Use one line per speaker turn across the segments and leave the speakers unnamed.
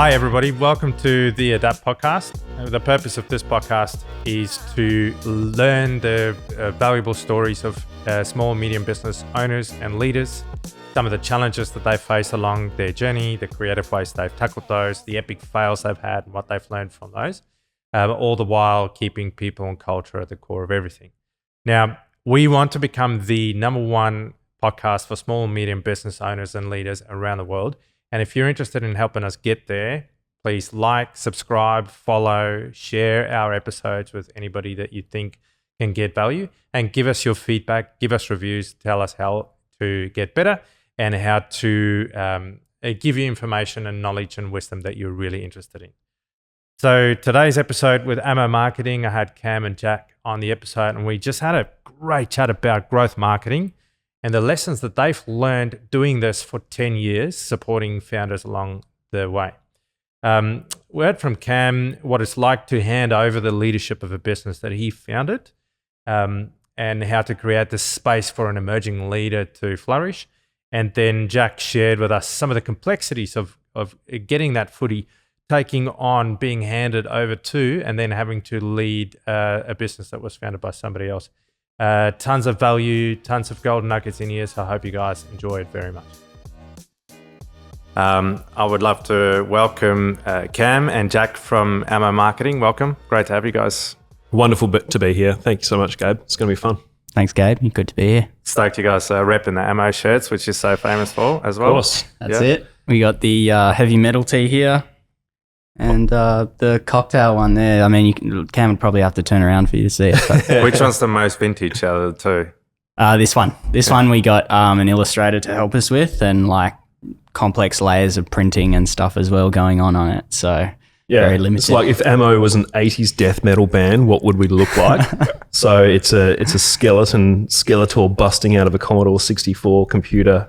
Hi, everybody. Welcome to the Adapt podcast. The purpose of this podcast is to learn the valuable stories of small and medium business owners and leaders, some of the challenges that they face along their journey, the creative ways they've tackled those, the epic fails they've had, and what they've learned from those, all the while keeping people and culture at the core of everything. Now, we want to become the number one podcast for small and medium business owners and leaders around the world. And if you're interested in helping us get there, please like, subscribe, follow, share our episodes with anybody that you think can get value, and give us your feedback, give us reviews, tell us how to get better and how to give you information and knowledge and wisdom that you're really interested in. So today's episode with Ammo Marketing, I had Cam and Jack on the episode, and we just had a great chat about growth marketing and the lessons that they've learned doing this for 10 years, supporting founders along the way. We heard from Cam what it's like to hand over the leadership of a business that he founded, and how to create the space for an emerging leader to flourish. And then Jack shared with us some of the complexities of getting that footy, taking on being handed over to, and then having to lead a business that was founded by somebody else. Tons of value, tons of golden nuggets in here, so I hope you guys enjoy it very much. I would love to welcome Cam and Jack from Ammo Marketing. Welcome. Great to have you guys.
Wonderful to be here. Thank you so much, Gabe. It's going to be fun.
Thanks, Gabe. Good to be here.
Stoked you guys repping the Ammo shirts, which is so famous for as well.
Of course.
That's it. We got the heavy metal tee here and the cocktail one there. I mean, Cam would probably have to turn around for you to see it. But
Which one's the most vintage out of the two?
this one. This one we got an illustrator to help us with, and like complex layers of printing and stuff as well going on it. So very limited.
It's like if Ammo was an 80s death metal band, what would we look like? So it's a Skeletor busting out of a Commodore 64 computer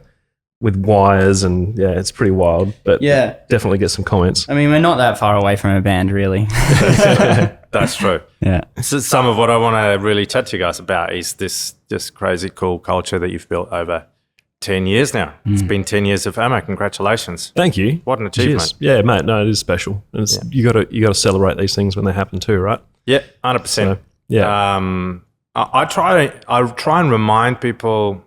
with wires, and it's pretty wild. But definitely get some comments.
I mean, we're not that far away from a band, really.
That's true.
Yeah.
So some of what I want to really chat to you guys about is this just crazy cool culture that you've built over 10 years now. It's been 10 years of Ammo. Congratulations.
Thank you.
What an achievement.
Cheers. Yeah, mate. No, it is special. And you got to celebrate these things when they happen too, right?
Yeah, 100%.
So,
I try and remind people,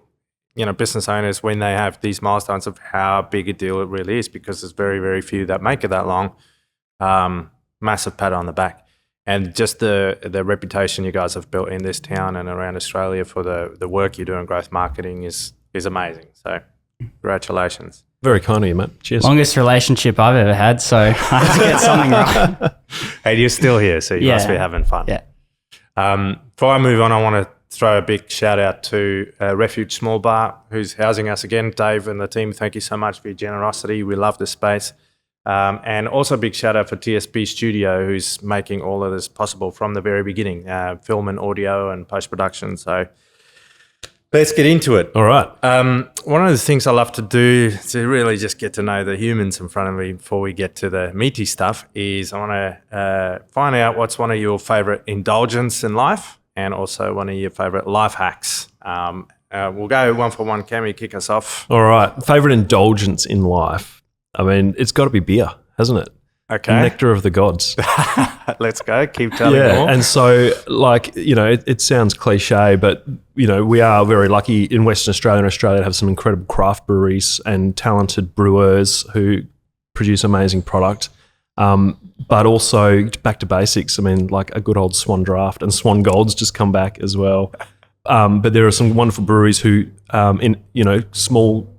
business owners, when they have these milestones, of how big a deal it really is, because there's very, very few that make it that long. Massive pat on the back. And just the reputation you guys have built in this town and around Australia for the work you do in growth marketing is amazing. So congratulations.
Very kind of you, mate. Cheers.
Longest relationship I've ever had, so I have to get something right.
Hey, you're still here, so you must be having fun.
Yeah.
Before I move on, I want to throw a big shout out to Refuge Small Bar, who's housing us again. Dave and the team, thank you so much for your generosity. We love the space. And also a big shout out for TSB Studio, who's making all of this possible from the very beginning, film and audio and post-production. So let's get into it.
All right.
One of the things I love to do to really just get to know the humans in front of me before we get to the meaty stuff is I want to find out what's one of your favorite indulgence in life and also one of your favorite life hacks. We'll go one for one. Cam, you kick us off.
All right. Favorite indulgence in life. I mean, it's got to be beer, hasn't it?
Okay.
Nectar of the gods.
Let's go. Keep telling more.
And so, it sounds cliche, but, we are very lucky in Western Australia and Australia to have some incredible craft breweries and talented brewers who produce amazing product. But also, back to basics, I mean, like a good old Swan Draft, and Swan Gold's just come back as well. But there are some wonderful breweries who, small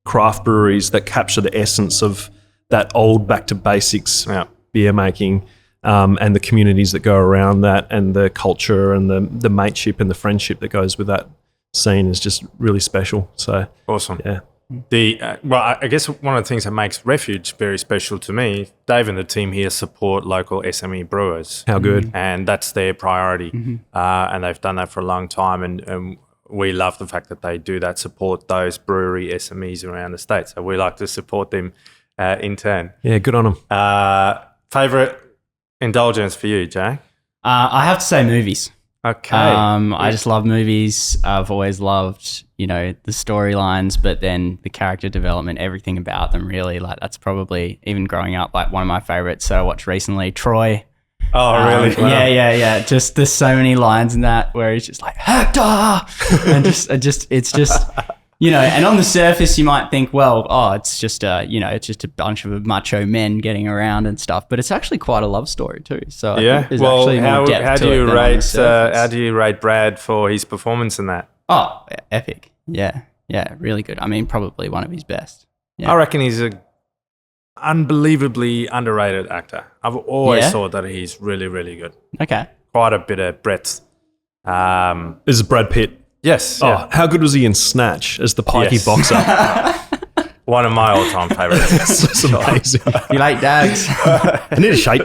craft breweries that capture the essence of that old back to basics beer making, and the communities that go around that, and the culture and the mateship and the friendship that goes with that scene is just really special. So
awesome.
Yeah.
I guess one of the things that makes Refuge very special to me, Dave and the team here support local SME brewers.
How good.
And that's their priority. And they've done that for a long time. And we love the fact that they do that, support those brewery SMEs around the state. So we like to support them in turn.
Yeah, good on them.
Favorite indulgence for you, Jack?
I have to say movies.
Okay.
I just love movies. I've always loved, the storylines, but then the character development, everything about them really. Like that's probably, even growing up, like one of my favorites. So I watched recently Troy.
Oh, really?
Wow. Yeah. Just there's so many lines in that where he's just like, Hector! And it's just, and on the surface you might think, well, it's just a bunch of macho men getting around and stuff, but it's actually quite a love story too. So I think there's actually more depth
how
to
do
it
you
than on the
rate
surface.
how do you rate Brad for his performance in that?
Oh, epic. Yeah, really good. I mean, probably one of his best. Yeah.
I reckon he's a unbelievably underrated actor. I've always thought that he's really, really good.
Okay.
Quite a bit of breadth.
This is Brad Pitt.
Yes.
Oh, how good was he in Snatch as the pikey boxer?
One of my all-time favorites.
That's amazing.
You like dags?
I need a shake.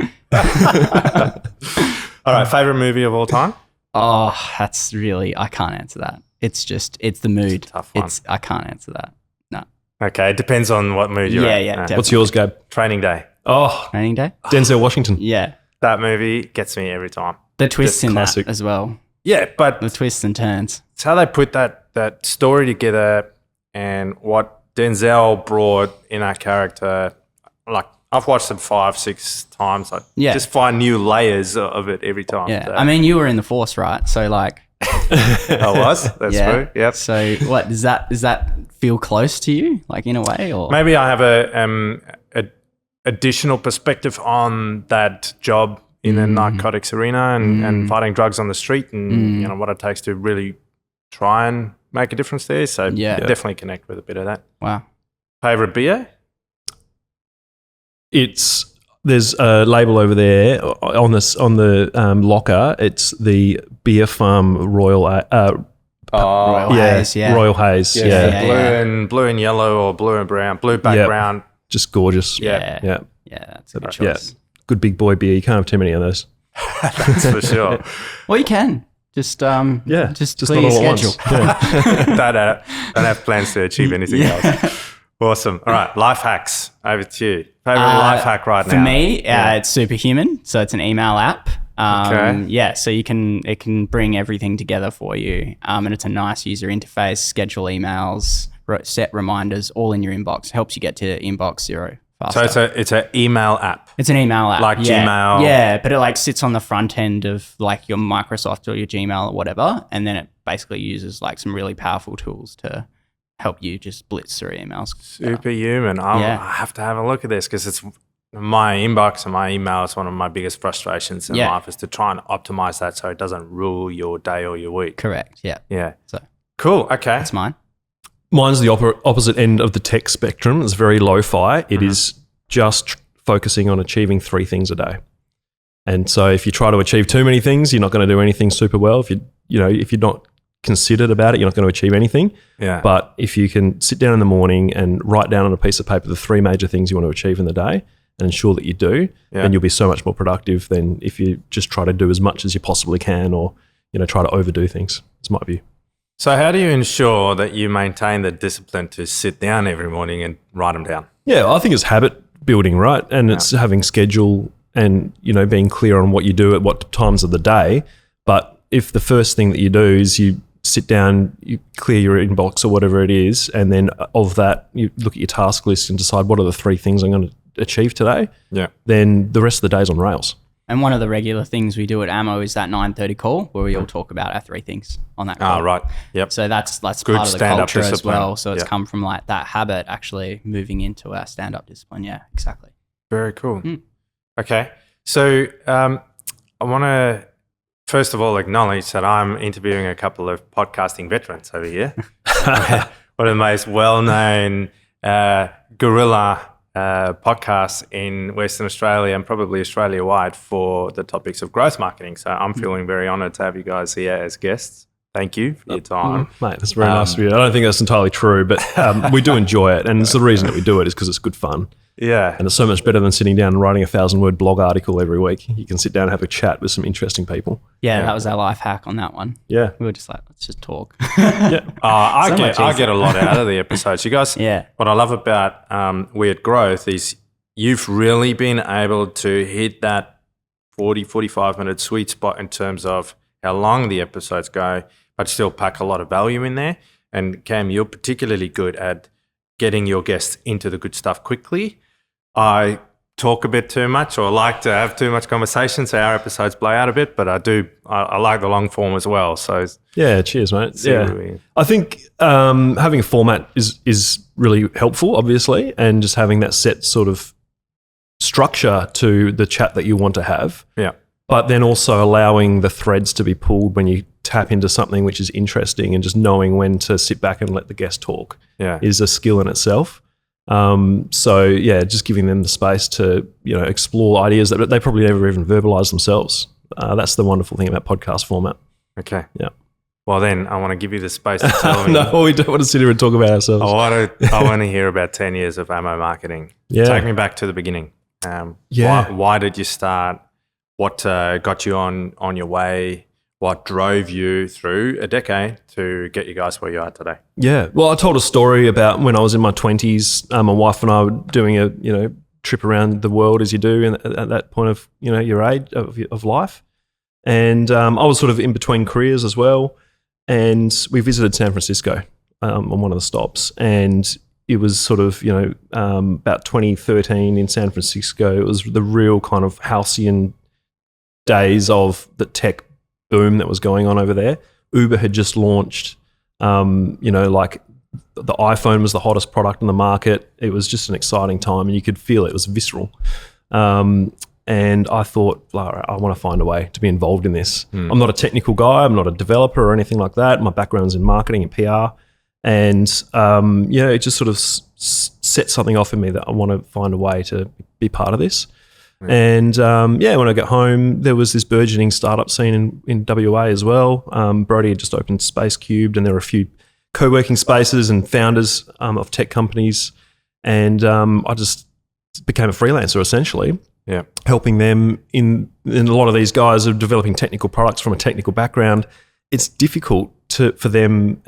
All right, favorite movie of all time?
Oh, that's really, I can't answer that. It's the mood.
It's a tough one.
I can't answer that. No.
Okay, it depends on what mood you're in.
Yeah, definitely.
What's yours, Gabe?
Training Day.
Oh,
Training Day?
Denzel Washington.
Yeah.
That movie gets me every time.
The twists
Just
in
classic.
that as well.
Yeah, but
The twists and turns.
it's how they put that story together and what Denzel brought in that character. Like, I've watched it 5-6 times. I just find new layers of it every time.
Yeah.
So.
I mean, you were in the Force, right? So like.
I was. That's true. Yep.
So what does that feel close to you, like in a way, or
Maybe I have a additional perspective on that job in the narcotics arena and fighting drugs on the street and what it takes to really try and make a difference there. So definitely connect with a bit of that.
Wow.
Favorite beer?
There's a label over there on the locker. It's the Beer Farm Royal
Haze, yeah.
Royal Haze.
Yeah.
Blue and yellow or blue and brown, blue background.
Just gorgeous.
Yeah,
yeah.
That's a good choice.
Good big boy beer. You can't have too many of those.
That's for sure.
Well, you can just
just
clear
not
your
all at
schedule.
once. Yeah.
Don't have plans to achieve anything else. Awesome. All right, life hacks. Over to you. Favorite life hack right now?
For me, it's Superhuman. So it's an email app.
Okay.
Yeah, so it can bring everything together for you. And it's a nice user interface, schedule emails, set reminders, all in your inbox. Helps you get to inbox zero faster.
So it's an email app.
It's an email app.
Like Gmail.
Yeah, but it sits on the front end of like your Microsoft or your Gmail or whatever. And then it basically uses like some really powerful tools to help you just blitz through emails.
Superhuman. I have to have a look at this because it's my inbox and my email is one of my biggest frustrations in life is to try and optimize that so it doesn't rule your day or your week.
Correct. Yeah.
Yeah.
So
cool. Okay.
that's mine.
Mine's the opposite end of the tech spectrum. It's very lo-fi. It is just focusing on achieving 3 things a day. And so if you try to achieve too many things, you're not going to do anything super well. If you're not considered about it, you're not going to achieve anything.
Yeah.
But if you can sit down in the morning and write down on a piece of paper the 3 major things you want to achieve in the day and ensure that you do, then you'll be so much more productive than if you just try to do as much as you possibly can or, try to overdo things. It's my view.
So how do you ensure that you maintain the discipline to sit down every morning and write them down?
Yeah, I think it's habit building, right? And it's having schedule and, being clear on what you do at what times of the day. But if the first thing that you do is you sit down, you clear your inbox or whatever it is, and then of that, you look at your task list and decide what are the 3 things I'm going to achieve today, then the rest of the day's on rails.
And one of the regular things we do at Ammo is that 9:30 call where we all talk about our 3 things on that call.
Oh, right. Yep.
So that's
Good
part of the
stand-up
culture as
discipline.
well. So it's come from like that habit actually moving into our stand-up discipline. Yeah, exactly.
Very cool. Okay. So I want to, first of all, acknowledge that I'm interviewing a couple of podcasting veterans over here. One of the most well-known guerrilla podcasts in Western Australia and probably Australia-wide for the topics of growth marketing. So I'm feeling very honoured to have you guys here as guests. Thank you for your time.
Mate, that's very nice of you. I don't think that's entirely true, but we do enjoy it. And it's the reason that we do it is because it's good fun.
Yeah.
And it's so much better than sitting down and writing a 1,000-word blog article every week. You can sit down and have a chat with some interesting people.
Yeah, that was our life hack on that one.
Yeah.
We were just like, let's just talk.
I
much
get a lot out of the episodes. You guys, what I love about Weird Growth is you've really been able to hit that 45-minute sweet spot in terms of how long the episodes go, but still pack a lot of value in there. And Cam, you're particularly good at getting your guests into the good stuff quickly. I talk a bit too much or like to have too much conversation, so our episodes blow out a bit, but I like the long form as well. So
yeah, cheers, mate. Yeah, I think having a format is really helpful, obviously, and just having that set sort of structure to the chat that you want to have.
Yeah.
But then also allowing the threads to be pulled when you tap into something which is interesting, and just knowing when to sit back and let the guest talk is a skill in itself. So yeah, just giving them the space to, explore ideas that they probably never even verbalize themselves. That's the wonderful thing about podcast format.
Okay.
Yeah.
Well, then I want to give you the space to tell me.
No, we don't want to sit here and talk about ourselves.
I want to hear about 10 years of ammo marketing.
Yeah.
Take me back to the beginning. Why did you start? What got you on your way? What drove you through a decade to get you guys where you are today?
Yeah. Well, I told a story about when I was in my 20s. My wife and I were doing a trip around the world, as you do at that point of your age of life, and I was sort of in between careers as well. And we visited San Francisco on one of the stops, and it was sort of about 2013 in San Francisco. It was the real kind of halcyon days of the tech boom that was going on over there. Uber had just launched, like the iPhone was the hottest product in the market. It was just an exciting time, and you could feel it. It was visceral. And I thought, I want to find a way to be involved in this. I'm not a technical guy. I'm not a developer or anything like that. My background's in marketing and PR. And, it just sort of set something off in me that I want to find a way to be part of this. And when I got home, there was this burgeoning startup scene in WA as well. Brodie had just opened Space Cubed, and there were a few co-working spaces and founders of tech companies. And I just became a freelancer essentially, helping them in a lot of these guys are developing technical products from a technical background. It's difficult for them,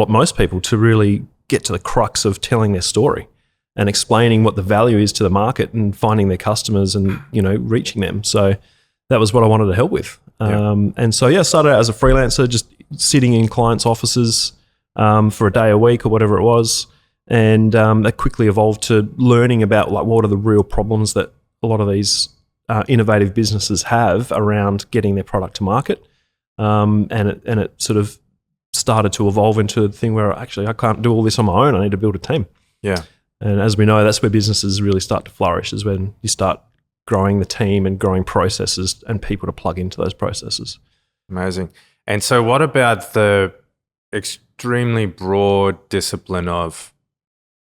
most people, to really get to the crux of telling their story and explaining what the value is to the market and finding their customers and, reaching them. So that was what I wanted to help with. And so, I started out as a freelancer, just sitting in clients' offices for a day a week or whatever it was. And that quickly evolved to learning about what are the real problems that a lot of these innovative businesses have around getting their product to market. And it sort of started to evolve into a thing where actually I can't do all this on my own. I need to build a team.
Yeah.
And as we know, that's where businesses really start to flourish, is when you start growing the team and growing processes and people to plug into those processes.
Amazing. And so what about the extremely broad discipline of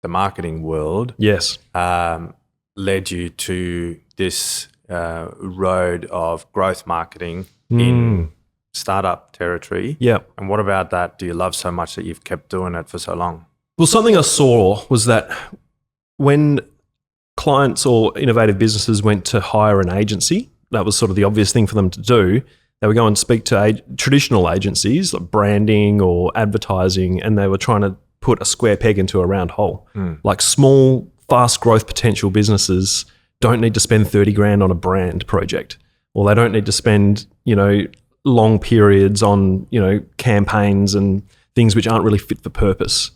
the marketing world?
Yes.
Led you to this road of growth marketing in startup territory?
Yeah.
And what about that do you love so much that you've kept doing it for so long?
Well, something I saw was that when clients or innovative businesses went to hire an agency, that was sort of the obvious thing for them to do. They would go and speak to traditional agencies like branding or advertising, and they were trying to put a square peg into a round hole. Like small, fast growth potential businesses don't need to spend 30 grand on a brand project, or they don't need to spend, long periods on, campaigns and things which aren't really fit for purpose.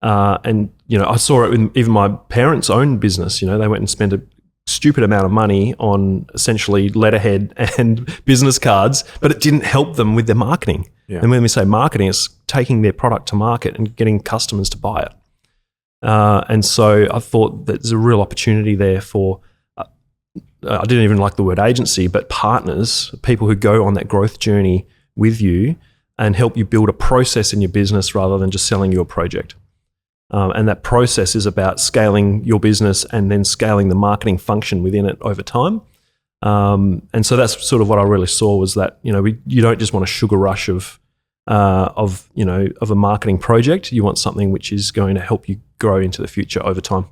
And I saw it in even my parents' own business. They went and spent a stupid amount of money on essentially letterhead and business cards, but it didn't help them with their marketing. Yeah. And when we say marketing, it's taking their product to market and getting customers to buy it. And so I thought that there's a real opportunity there for, I didn't even like the word agency, but partners, people who go on that growth journey with you and help you build a process in your business rather than just selling you a project. And that process is about scaling your business and then scaling the marketing function within it over time. And so that's sort of what I really saw, was that, you don't just want a sugar rush of a marketing project. You want something which is going to help you grow into the future over time.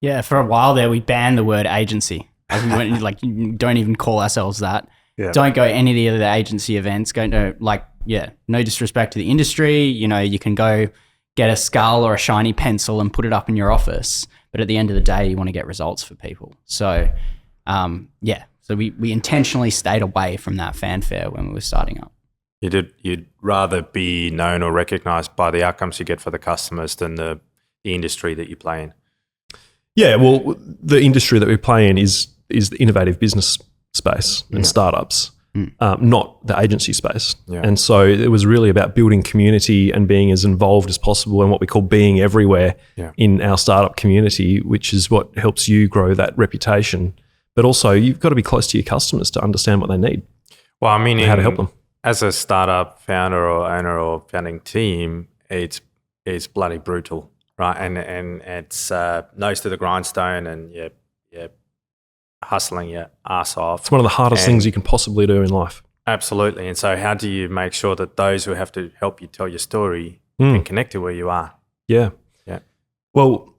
Yeah, for a while there, we banned the word agency. We went don't even call ourselves that. Yeah. Don't go to any of the other agency events. No disrespect to the industry. You can go get a skull or a shiny pencil and put it up in your office. But at the end of the day, you want to get results for people. So, so we intentionally stayed away from that fanfare when we were starting up.
You'd rather be known or recognized by the outcomes you get for the customers than the industry that you play in.
Yeah, well, the industry that we play in is the innovative business space and startups, not the agency space.
Yeah.
And so it was really about building community and being as involved as possible and what we call being everywhere in our startup community, which is what helps you grow that reputation. But also you've got to be close to your customers to understand what they need.
Well, I mean,
how to help them.
As a startup founder or owner or founding team, it's bloody brutal, right? And it's nose to the grindstone, and you're hustling your ass off.
It's one of the hardest things you can possibly do in life.
Absolutely. And so how do you make sure that those who have to help you tell your story can connect to where you are?
Yeah.
Yeah.
Well,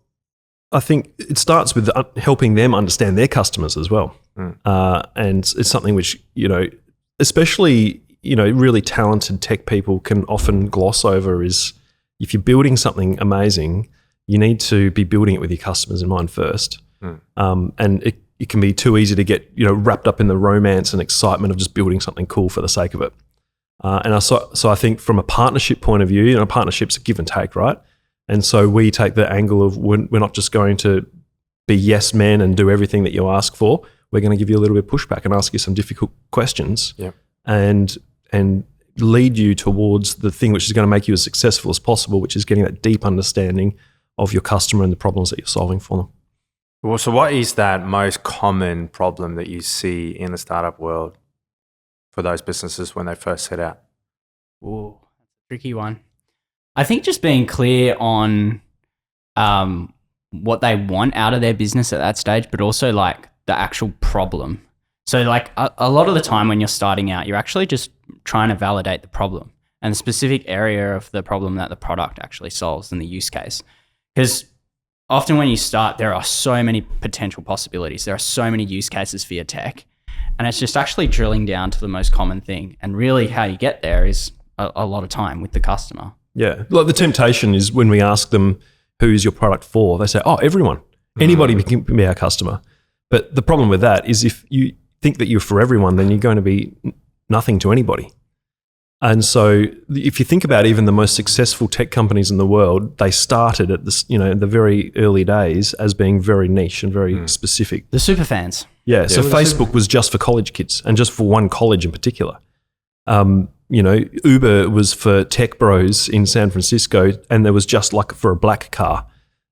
I think it starts with helping them understand their customers as well. And it's something which, especially, really talented tech people can often gloss over is if you're building something amazing, you need to be building it with your customers in mind first. And it can be too easy to get, wrapped up in the romance and excitement of just building something cool for the sake of it. So I think from a partnership point of view, partnerships are give and take, right? And so we take the angle of we're not just going to be yes men and do everything that you ask for. We're going to give you a little bit of pushback and ask you some difficult questions and lead you towards the thing which is going to make you as successful as possible, which is getting that deep understanding of your customer and the problems that you're solving for them.
Well, so what is that most common problem that you see in the startup world for those businesses when they first set out?
Ooh, that's a tricky one. I think just being clear on what they want out of their business at that stage, but also like the actual problem. So like a lot of the time when you're starting out, you're actually just trying to validate the problem and the specific area of the problem that the product actually solves and the use case. Because often when you start, there are so many potential possibilities. There are so many use cases for your tech. And it's just actually drilling down to the most common thing. And really how you get there is a lot of time with the customer.
Yeah. Like the temptation is when we ask them, who's your product for? They say, oh, everyone. Anybody can be our customer. But the problem with that is if you think that you're for everyone, then you're going to be nothing to anybody. And so if you think about even the most successful tech companies in the world, they started at this, in the very early days as being very niche and very specific.
The super fans.
Yeah. So Facebook was just for college kids and just for one college in particular. Uber was for tech bros in San Francisco, and there was just like for a black car,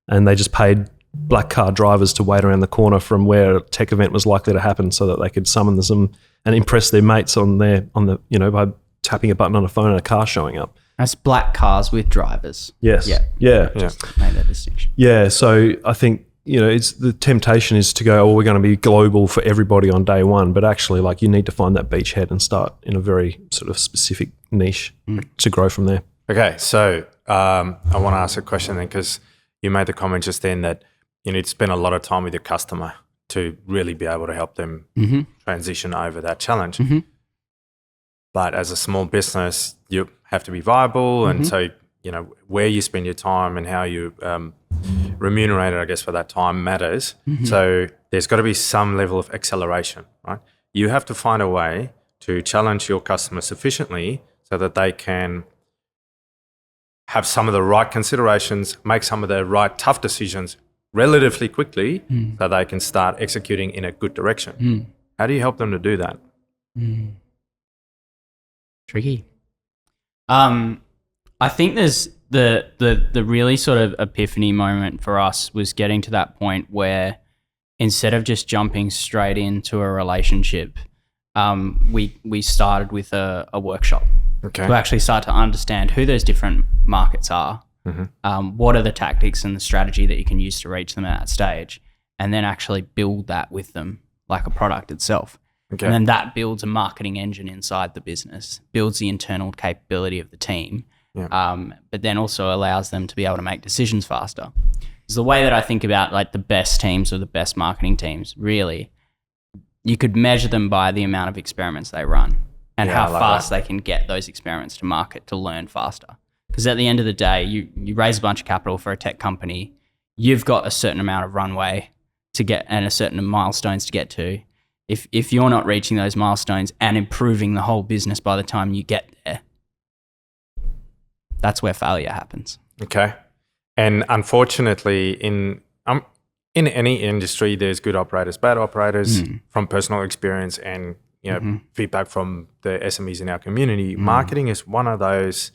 and they just paid black car drivers to wait around the corner from where a tech event was likely to happen so that they could summon them and impress their mates by tapping a button on a phone and a car showing up.
That's black cars with drivers.
Yes.
Yeah. Just made that distinction.
Yeah. So I think, it's the temptation is to go, we're going to be global for everybody on day one. But actually, like, you need to find that beachhead and start in a very sort of specific niche to grow from there.
Okay. So I want to ask a question then, because you made the comment just then that you need to spend a lot of time with your customer to really be able to help them transition over that challenge. But as a small business, you have to be viable. And so, where you spend your time and how you remunerate it, I guess, for that time matters. So there's got to be some level of acceleration, right? You have to find a way to challenge your customer sufficiently so that they can have some of the right considerations, make some of the right tough decisions relatively quickly so they can start executing in a good direction. How do you help them to do that?
Tricky. I think there's the really sort of epiphany moment for us was getting to that point where instead of just jumping straight into a relationship, we started with a workshop to actually start to understand who those different markets are, what are the tactics and the strategy that you can use to reach them at that stage, and then actually build that with them like a product itself. And then that builds a marketing engine inside the business, builds the internal capability of the team, but then also allows them to be able to make decisions faster. It's the way that I think about like the best teams or the best marketing teams, really. You could measure them by the amount of experiments they run and how fast they can get those experiments to market to learn faster. Because at the end of the day, you raise a bunch of capital for a tech company, you've got a certain amount of runway to get and a certain milestones to get to. If you're not reaching those milestones and improving the whole business by the time you get there, that's where failure happens.
Okay. And unfortunately, in any industry, there's good operators, bad operators. From personal experience and feedback from the SMEs in our community, marketing is one of those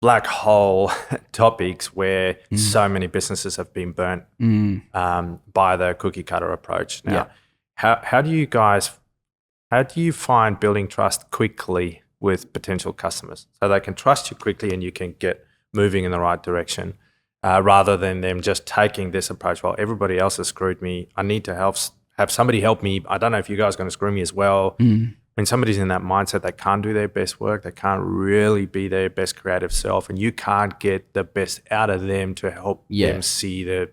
black hole topics where so many businesses have been burnt by the cookie cutter approach. Now, how do you find building trust quickly with potential customers so they can trust you quickly and you can get moving in the right direction, rather than them just taking this approach, well, everybody else has screwed me, I need to have somebody help me, I don't know if you guys are going to screw me as well. When somebody's in that mindset, they can't do their best work, they can't really be their best creative self, and you can't get the best out of them to help them see the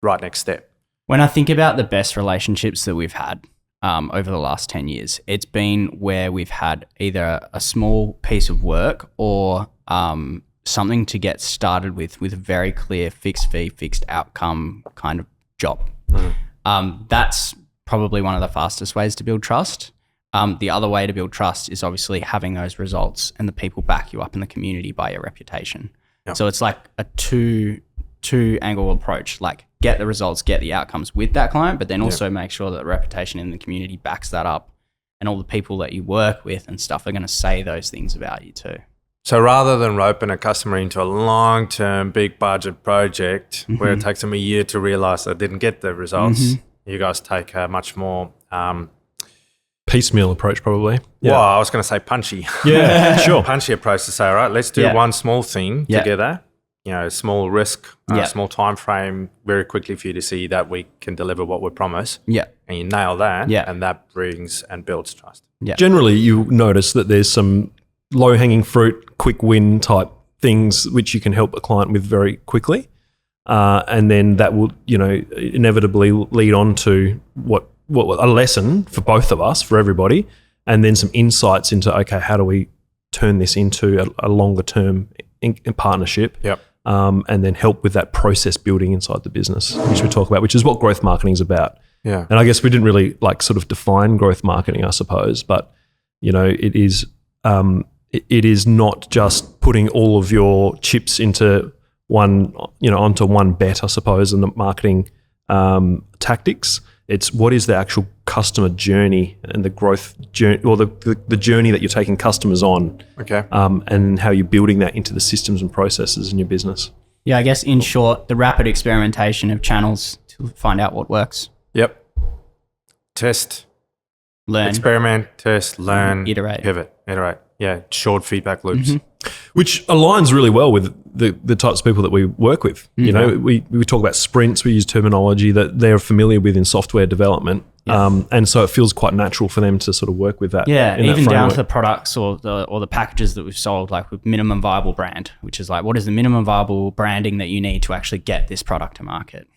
right next step.
When I think about the best relationships that we've had over the last 10 years, it's been where we've had either a small piece of work or something to get started with a very clear fixed fee, fixed outcome kind of job. That's probably one of the fastest ways to build trust. The other way to build trust is obviously having those results and the people back you up in the community by your reputation. So it's like a two-angle approach, like get the results, get the outcomes with that client, but then also make sure that the reputation in the community backs that up, and all the people that you work with and stuff are going to say those things about you too.
So rather than roping a customer into a long-term, big budget project where it takes them a year to realize they didn't get the results, you guys take a much more
piecemeal approach, probably.
Well, I was going to say punchy.
Yeah, sure.
Punchy approach to say, all right, let's do one small thing together. Small risk, small time frame, very quickly for you to see that we can deliver what we promise. And you nail that, and that brings and builds trust.
Generally, you notice that there's some low-hanging fruit, quick win type things which you can help a client with very quickly, and then that will, inevitably lead on to what a lesson for both of us, for everybody, and then some insights into, okay, how do we turn this into a longer term in partnership? And then help with that process building inside the business, which we talk about, which is what growth marketing is about. And I guess we didn't really sort of define growth marketing, I suppose, but it is not just putting all of your chips into one, onto one bet, I suppose, in the marketing tactics. It's what is the actual customer journey and the growth journey, or the journey that you're taking customers on. And how you're building that into the systems and processes in your business.
I guess in short, the rapid experimentation of channels to find out what works.
Test,
learn,
experiment, test, learn,
iterate,
pivot, iterate. Short feedback loops.
Which aligns really well with the types of people that we work with. We talk about sprints, we use terminology that they're familiar with in software development. And so it feels quite natural for them to sort of work with that.
Even down to the products or the packages that we've sold, like with minimum viable brand, which is like, what is the minimum viable branding that you need to actually get this product to market?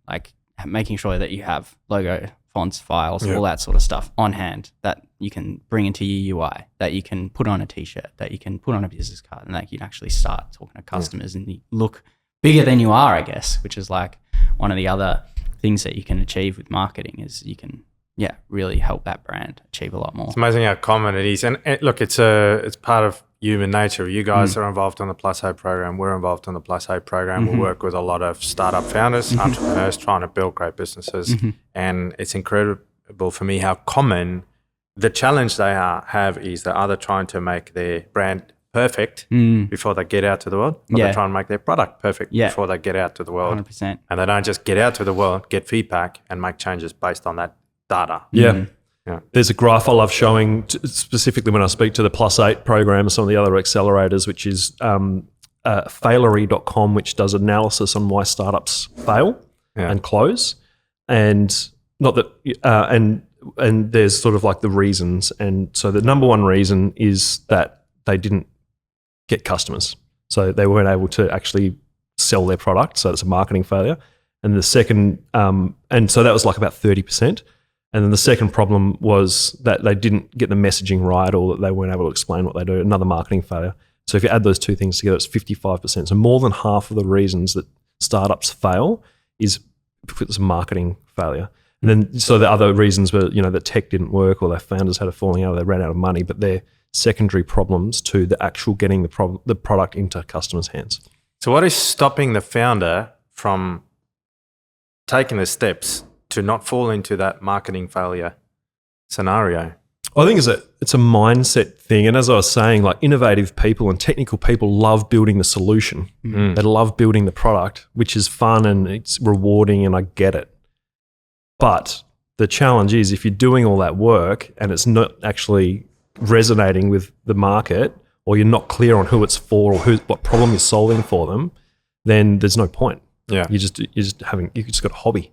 Like making sure that you have logo, fonts, files, all that sort of stuff on hand that you can bring into your UI, that you can put on a t-shirt, that you can put on a business card, and that you can actually start talking to customers and you look bigger than you are, I guess, which is like one of the other things that you can achieve with marketing is you can really help that brand achieve a lot more.
It's amazing how common it is. And look, it's part of human nature. You guys are involved on the Plus Hope program. We're involved on the Plus Hope program. We work with a lot of startup founders, entrepreneurs trying to build great businesses. And it's incredible for me how common the challenge they have is they're either trying to make their brand perfect before they get out to the world, or they're trying to make their product perfect before they get out to the world.
100%.
And they don't just get out to the world, get feedback and make changes based on that data.
There's a graph I love showing, specifically when I speak to the Plus 8 program and some of the other accelerators, which is failery.com, which does analysis on why startups fail and close. And not that, and there's sort of like the reasons. And so the number one reason is that they didn't get customers. So they weren't able to actually sell their product. So it's a marketing failure. And the second, and so that was like about 30%. And then the second problem was that they didn't get the messaging right, or that they weren't able to explain what they do, another marketing failure. So if you add those two things together, it's 55%. So more than half of the reasons that startups fail is because it's a marketing failure. And then, so the other reasons were, that tech didn't work or their founders had a falling out, they ran out of money, but they're secondary problems to the actual getting the product into customers' hands.
So what is stopping the founder from taking the steps to not fall into that marketing failure scenario?
I think it's a mindset thing. And as I was saying, like innovative people and technical people love building the solution. They love building the product, which is fun and it's rewarding and I get it. But the challenge is if you're doing all that work and it's not actually resonating with the market, or you're not clear on who it's for or what problem you're solving for them, then there's no point.
Yeah.
You just got a hobby.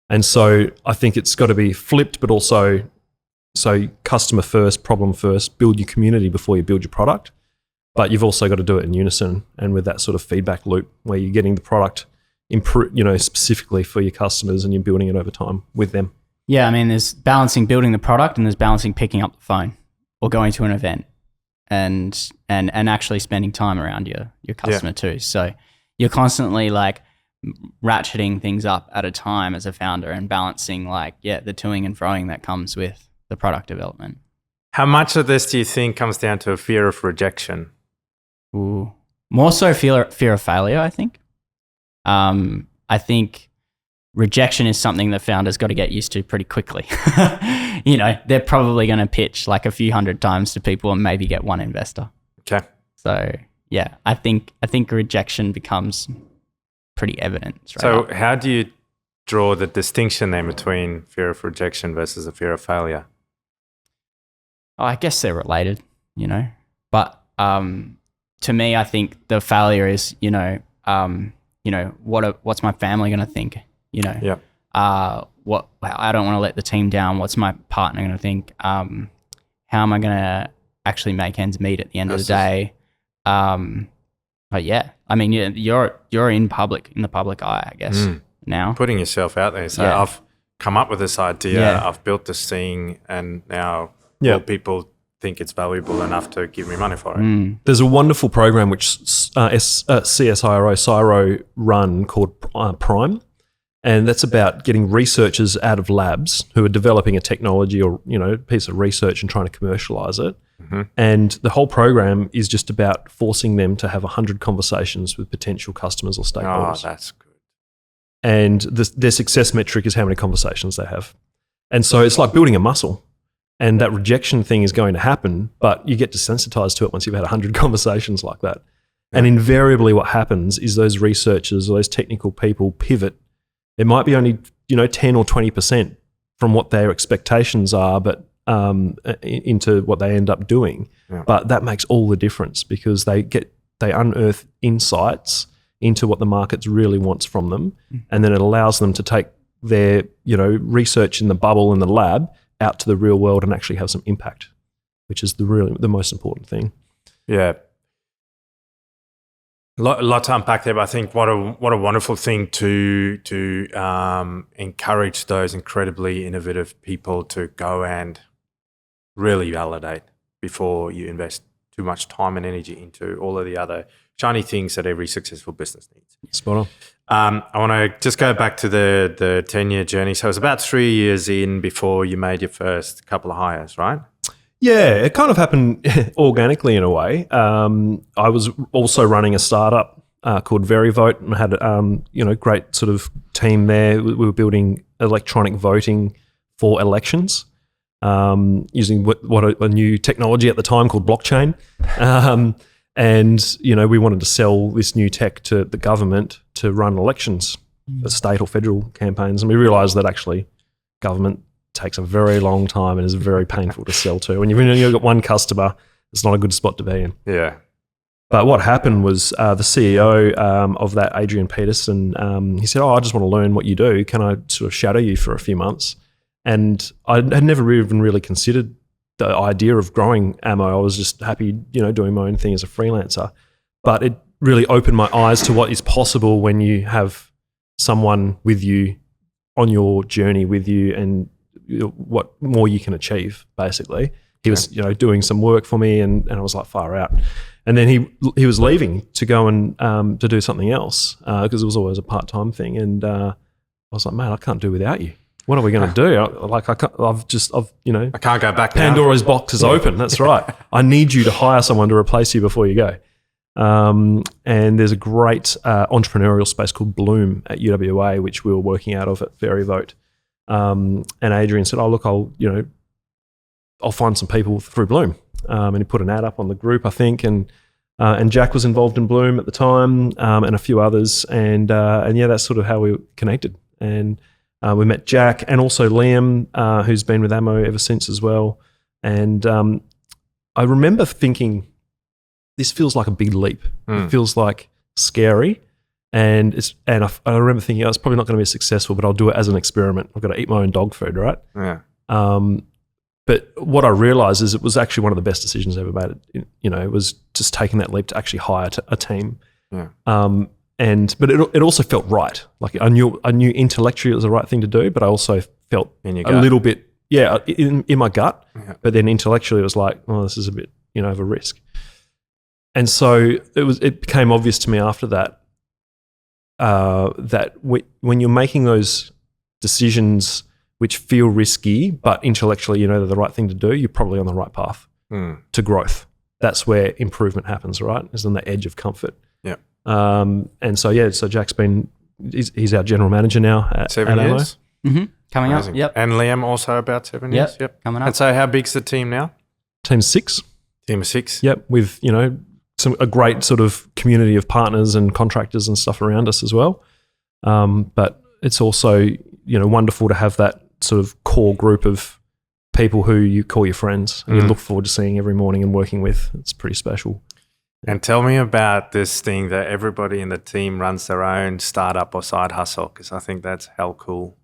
And so I think it's got to be flipped, but also so customer first, problem first, build your community before you build your product. But you've also got to do it in unison and with that sort of feedback loop where you're getting the product specifically for your customers and you're building it over time with them.
Yeah, I mean, there's balancing building the product and there's balancing picking up the phone or going to an event and actually spending time around your customer too. So you're constantly like ratcheting things up at a time as a founder and balancing the toing and froing that comes with the product development.
How much of this do you think comes down to a fear of rejection?
Ooh. More so fear of failure, I think. I think rejection is something that founders got to get used to pretty quickly. They're probably going to pitch like a few hundred times to people and maybe get one investor.
Okay.
So yeah, I think rejection becomes pretty evident.
So how do you draw the distinction then between fear of rejection versus a fear of failure?
I guess they're related, but to me, I think the failure is, what's my family going to think?
Yeah.
What I don't want to let the team down. What's my partner going to think? How am I going to actually make ends meet at the end of the day? But yeah, I mean, you're in the public eye, I guess now.
Putting yourself out there. So I've come up with this idea. I've built this thing, and now people think it's valuable enough to give me money for it.
There's a wonderful program which CSIRO run called Prime, and that's about getting researchers out of labs who are developing a technology or piece of research and trying to commercialize it. Mm-hmm. And the whole program is just about forcing them to have 100 conversations with potential customers or stakeholders.
Oh, that's good.
And their success metric is how many conversations they have. And so it's like building a muscle. And that rejection thing is going to happen, but you get desensitized to it once you've had 100 conversations like that. Yeah. And invariably what happens is those researchers or those technical people pivot. It might be only 10 or 20% from what their expectations are, but into what they end up doing. Yeah. But that makes all the difference because they unearth insights into what the market really wants from them, and then it allows them to take their research in the bubble in the lab out to the real world and actually have some impact, which is the most important thing.
Yeah. A lot to unpack there, but I think what a wonderful thing to encourage those incredibly innovative people to go and really validate before you invest too much time and energy into all of the other shiny things that every successful business needs.
Spot on.
I want to just go back to the 10-year journey. So it was about 3 years in before you made your first couple of hires, right?
Yeah, it kind of happened organically in a way. I was also running a startup called VeryVote and had a great sort of team there. We were building electronic voting for elections using what a new technology at the time called blockchain. And we wanted to sell this new tech to the government to run elections, the state or federal campaigns. And we realised that actually government takes a very long time and is very painful to sell to. When you've got one customer, it's not a good spot to be in.
Yeah.
But what happened was the CEO of that, Adrian Peterson, he said, I just want to learn what you do. Can I sort of shadow you for a few months? And I had never even really considered the idea of growing ammo. I was just happy, doing my own thing as a freelancer. But it really opened my eyes to what is possible when you have someone with you on your journey with you and what more you can achieve, basically. He was, doing some work for me and I was like, far out. And then he was leaving to go and to do something else because it was always a part-time thing. And I was like, man, I can't do without you. what are we going to do?
I can't go back now.
Pandora's box is open. That's right. I need you to hire someone to replace you before you go. And there's a great entrepreneurial space called Bloom at UWA, which we were working out of at Veryvote. And Adrian said, "Oh, look, I'll find some people through Bloom." And he put an ad up on the group, I think, and Jack was involved in Bloom at the time, and a few others, and yeah, that's sort of how we connected. And we met Jack and also Liam, who's been with Ammo ever since as well. And I remember thinking, this feels like a big leap. It feels like scary. And I remember thinking, oh, it's probably not going to be successful, but I'll do it as an experiment. I've got to eat my own dog food, right?
Yeah.
But what I realized is it was actually one of the best decisions I ever made. It was just taking that leap to actually hire a team.
Yeah.
But it also felt right. Like I knew intellectually it was the right thing to do, but I also felt a little bit, in my gut.
Yeah.
But then intellectually it was like, oh, this is a bit, of a risk. And so it became obvious to me after that, that when you're making those decisions which feel risky, but intellectually they're the right thing to do, you're probably on the right path to growth. That's where improvement happens, right? Is on the edge of comfort.
Yeah.
So Jack's he's our general manager now at
7
Ammo.
years.
Mm-hmm. Coming
Amazing.
up. Yep.
And Liam also about 7 years. Yep.
Coming up.
And so how big's the team now?
Team 6.
Team of 6.
Yep. With, a great sort of community of partners and contractors and stuff around us as well. But it's also, wonderful to have that sort of core group of people who you call your friends and you look forward to seeing every morning and working with. It's pretty special.
And tell me about this thing that everybody in the team runs their own startup or side hustle, because I think that's hell cool.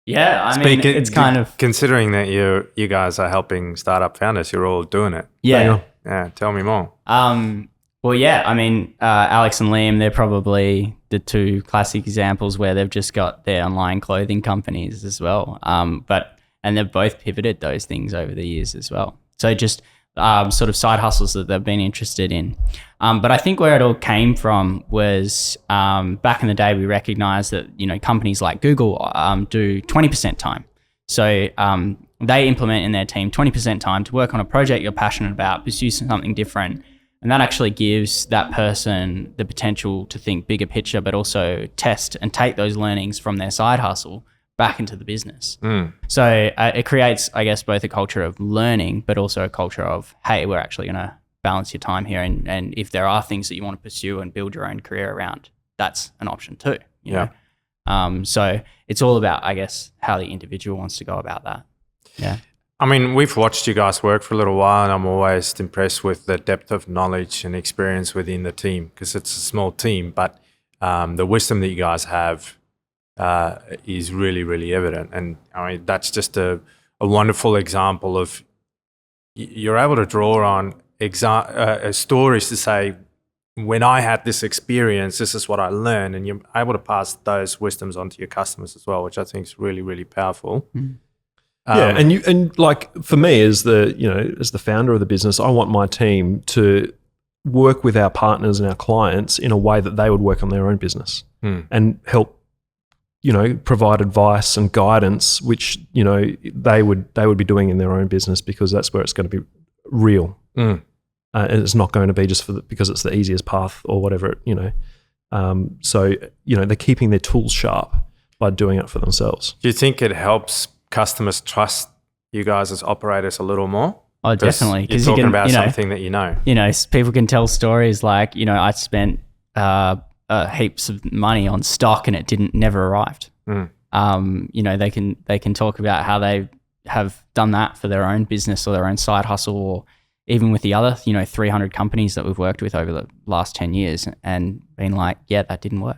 Yeah, it's kind of...
Considering that you guys are helping startup founders, you're all doing it.
Yeah.
Yeah, tell me more.
Well, yeah, Alex and Liam, they're probably the two classic examples where they've just got their online clothing companies as well. And they've both pivoted those things over the years as well. So just sort of side hustles that they've been interested in. But I think where it all came from was back in the day, we recognized that, companies like Google do 20% time. So they implement in their team 20% time to work on a project you're passionate about, pursue something different. And that actually gives that person the potential to think bigger picture, but also test and take those learnings from their side hustle back into the business. So it creates, I guess, both a culture of learning, but also a culture of, hey, we're actually going to balance your time here. And if there are things that you want to pursue and build your own career around, that's an option too. You know? So it's all about, I guess, how the individual wants to go about that. Yeah.
We've watched you guys work for a little while, and I'm always impressed with the depth of knowledge and experience within the team, because it's a small team, but the wisdom that you guys have is really, really evident. And that's just a wonderful example of you're able to draw on stories to say, when I had this experience, this is what I learned, and you're able to pass those wisdoms on to your customers as well, which I think is really, really powerful.
And like for me as the founder of the business, I want my team to work with our partners and our clients in a way that they would work on their own business and help, provide advice and guidance, which, they would be doing in their own business, because that's where it's going to be real. And it's not going to be just because it's the easiest path or whatever, So, they're keeping their tools sharp by doing it for themselves.
Do you think it helps customers trust you guys as operators a little more?
Oh, definitely.
You're talking about something that you know.
People can tell stories like, I spent heaps of money on stock and it never arrived. They can talk about how they have done that for their own business or their own side hustle, or even with the other, 300 companies that we've worked with over the last 10 years and been like, yeah, that didn't work.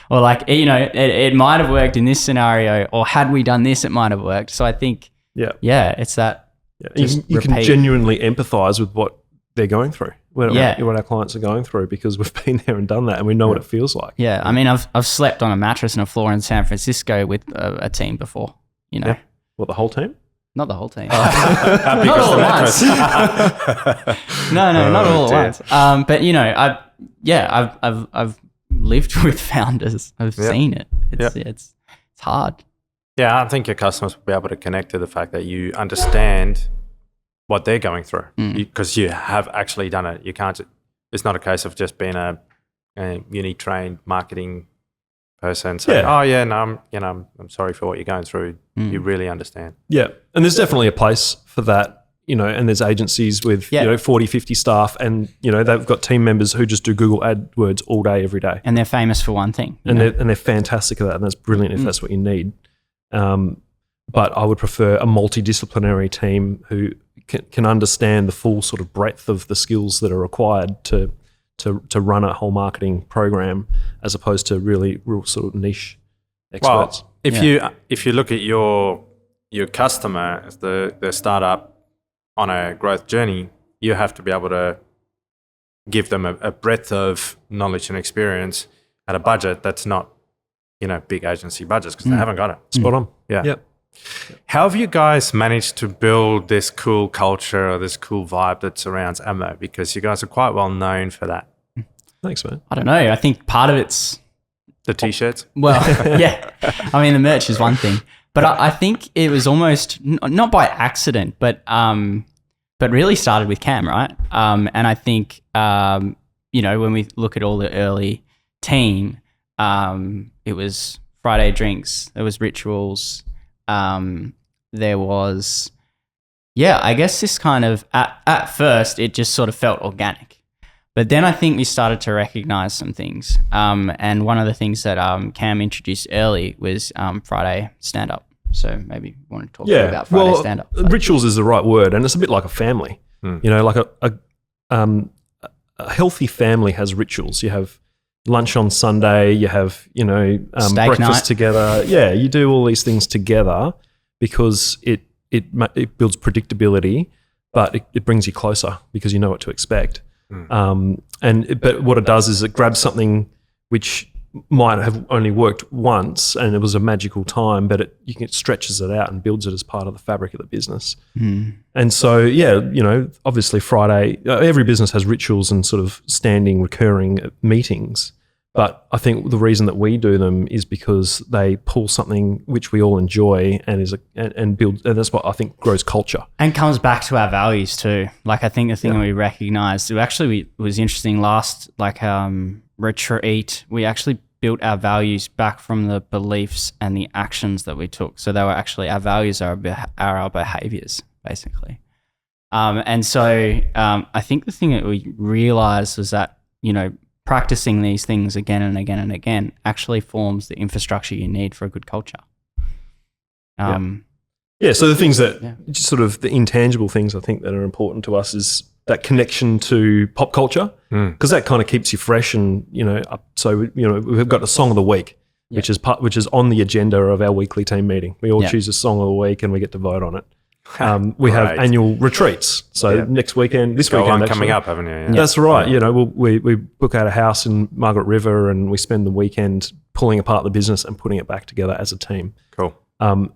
Or like, it might have worked in this scenario, or had we done this, it might have worked. So I think, it's that.
You can genuinely empathize with what they're going through, what our clients are going through, because we've been there and done that, and we know what it feels like.
Yeah, I've slept on a mattress and a floor in San Francisco with a team before.
Yeah. What, the whole team?
Not the whole team.
Not
all at once. No, not all at once. But I've lived with founders. I've seen it. It's hard.
Yeah, I think your customers will be able to connect to the fact that you understand what they're going through because you have actually done it. You can't. It's not a case of just being a uni trained marketing person saying, "Oh yeah, no, I'm sorry for what you're going through." You really understand.
Yeah, and there's definitely a place for that. And there's agencies with 40, 50 staff, and they've got team members who just do Google AdWords all day, every day,
and they're famous for one thing,
and they're fantastic at that, and that's brilliant if that's what you need. But I would prefer a multidisciplinary team who can understand the full sort of breadth of the skills that are required to run a whole marketing program, as opposed to real sort of niche experts.
Well, if you look at your customer as the startup on a growth journey, you have to be able to give them a breadth of knowledge and experience at a budget that's not, big agency budgets because they haven't got it.
Spot on.
Yeah.
Yep.
How have you guys managed to build this cool culture or this cool vibe that surrounds Ammo? Because you guys are quite well known for that.
Thanks, man.
I don't know. I think part of it's
the t-shirts.
Well, yeah. I mean, the merch is one thing, but I think it was almost not by accident, but really started with Cam, right? And I think when we look at all the early team, it was Friday drinks, there was rituals, there was, I guess this kind of at first it just sort of felt organic. But then I think we started to recognize some things. And one of the things that Cam introduced early was Friday stand-up. So maybe you want to talk about Friday stand-up.
Rituals is the right word, and it's a bit like a family. Like a healthy family has rituals. You have lunch on Sunday, you have, breakfast
night
together. Yeah, you do all these things together because it builds predictability, but it brings you closer because you know what to expect. But what it does is it grabs something which might have only worked once and it was a magical time, but it stretches it out and builds it as part of the fabric of the business. And so, obviously Friday, every business has rituals and sort of standing recurring meetings. But I think the reason that we do them is because they pull something which we all enjoy and build, and that's what I think grows culture.
And comes back to our values too. Like I think the thing we recognized, it was interesting last retreat, we actually built our values back from the beliefs and the actions that we took. So they were actually, our values are our behaviors, basically. And so I think the thing that we realized was that, practicing these things again and again and again actually forms the infrastructure you need for a good culture.
So the things that just sort of the intangible things I think that are important to us is that connection to pop culture, because that kind of keeps you fresh and, up. So, we've got a song of the week, which is on the agenda of our weekly team meeting. We all choose a song of the week and we get to vote on it. We have annual retreats. So this weekend actually,
coming up, haven't you? Yeah.
That's right. We book out a house in Margaret River and we spend the weekend pulling apart the business and putting it back together as a team.
Cool.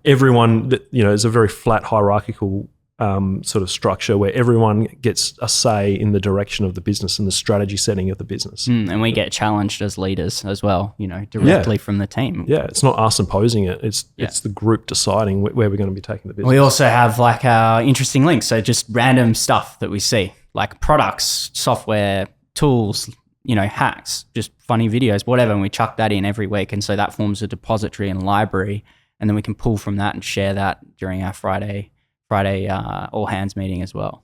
Everyone, is a very flat hierarchical sort of structure where everyone gets a say in the direction of the business and the strategy setting of the business.
And we get challenged as leaders as well, directly from the team.
Yeah, it's not us imposing it. It's the group deciding where we're going to be taking the business.
We also have like our interesting links. So just random stuff that we see, like products, software, tools, hacks, just funny videos, whatever. And we chuck that in every week. And so that forms a depository and library. And then we can pull from that and share that during our Friday all hands meeting as well.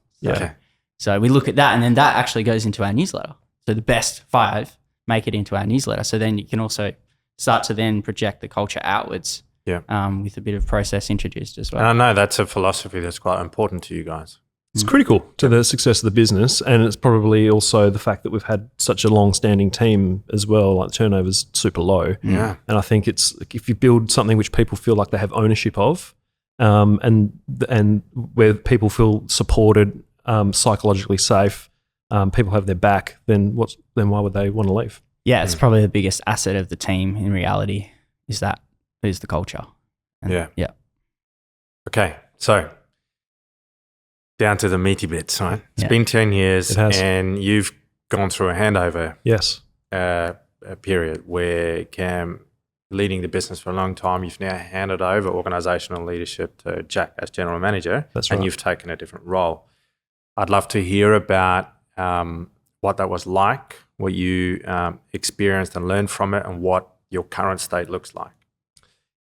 So we look at that and then that actually goes into our newsletter. So the best 5 make it into our newsletter. So then you can also start to then project the culture outwards with a bit of process introduced as well.
And I know that's a philosophy that's quite important to you guys.
It's critical to the success of the business, and it's probably also the fact that we've had such a long-standing team as well. Like turnover's super low.
Yeah.
And I think it's if you build something which people feel like they have ownership of, and where people feel supported, psychologically safe, people have their back, then why would they want to leave?
Yeah, it's probably the biggest asset of the team in reality is the culture. And
Okay, so down to the meaty bits, right? It's been 10 years and you've gone through a handover
Yes.
period where Cam leading the business for a long time. You've now handed over organizational leadership to Jack as general manager.
That's right.
And you've taken a different role. I'd love to hear about what that was like, what you experienced and learned from it, and what your current state looks like.